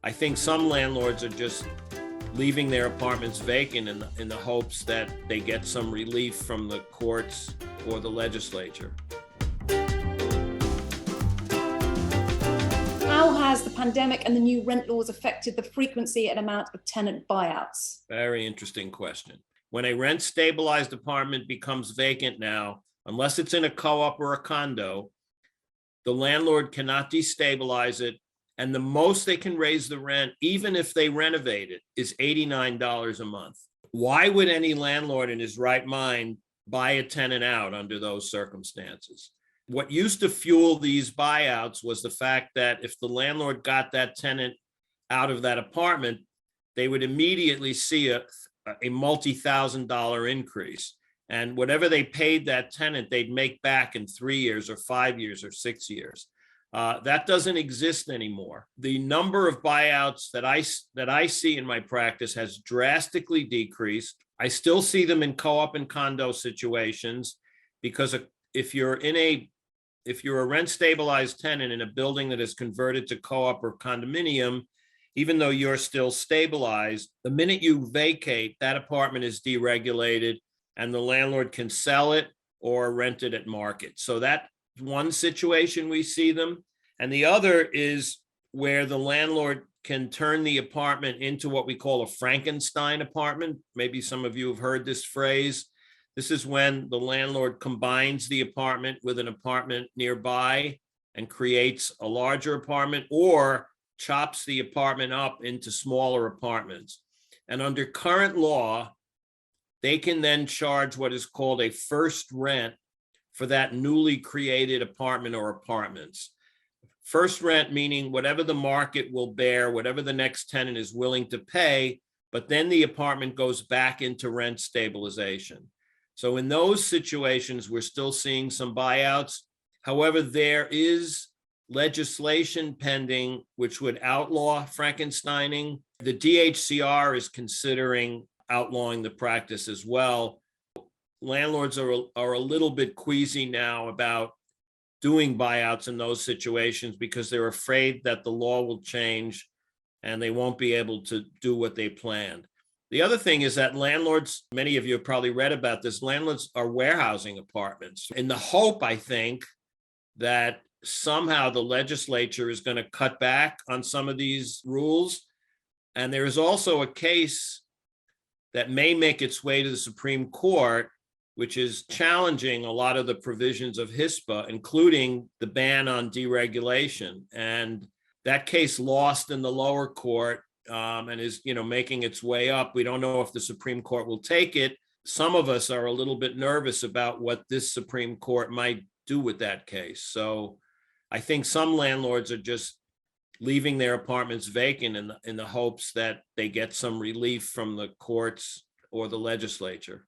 I think some landlords are just leaving their apartments vacant in the hopes that they get some relief from the courts or the legislature. How has the pandemic and the new rent laws affected the frequency and amount of tenant buyouts? Very interesting question. When a rent stabilized apartment becomes vacant now, unless it's in a co-op or a condo, the landlord cannot destabilize it. And the most they can raise the rent, even if they renovate it, is $89 a month. Why would any landlord in his right mind buy a tenant out under those circumstances? What used to fuel these buyouts was the fact that if the landlord got that tenant out of that apartment, they would immediately see a multi-thousand-dollar increase. And whatever they paid that tenant, they'd make back in 3 years or 5 years or 6 years. That doesn't exist anymore. The number of buyouts that I see in my practice has drastically decreased. I still see them in co-op and condo situations, because if you're a rent stabilized tenant in a building that is converted to co-op or condominium, even though you're still stabilized, the minute you vacate, that apartment is deregulated and the landlord can sell it or rent it at market. So that's one situation we see them. And the other is where the landlord can turn the apartment into what we call a Frankenstein apartment. Maybe some of you have heard this phrase. This is when the landlord combines the apartment with an apartment nearby and creates a larger apartment, or chops the apartment up into smaller apartments. And under current law, they can then charge what is called a first rent for that newly created apartment or apartments. First rent meaning whatever the market will bear, whatever the next tenant is willing to pay, but then the apartment goes back into rent stabilization. So in those situations, we're still seeing some buyouts. However, there is legislation pending which would outlaw Frankensteining. The DHCR is considering outlawing the practice as well. Landlords are a little bit queasy now about doing buyouts in those situations because they're afraid that the law will change and they won't be able to do what they planned. The other thing is that landlords, many of you have probably read about this, landlords are warehousing apartments in the hope, I think, that somehow the legislature is going to cut back on some of these rules. And there is also a case that may make its way to the Supreme Court, which is challenging a lot of the provisions of HSTPA, including the ban on deregulation. And that case lost in the lower court and is, making its way up. We don't know if the Supreme Court will take it. Some of us are a little bit nervous about what this Supreme Court might do with that case. So I think some landlords are just leaving their apartments vacant in the hopes that they get some relief from the courts or the legislature.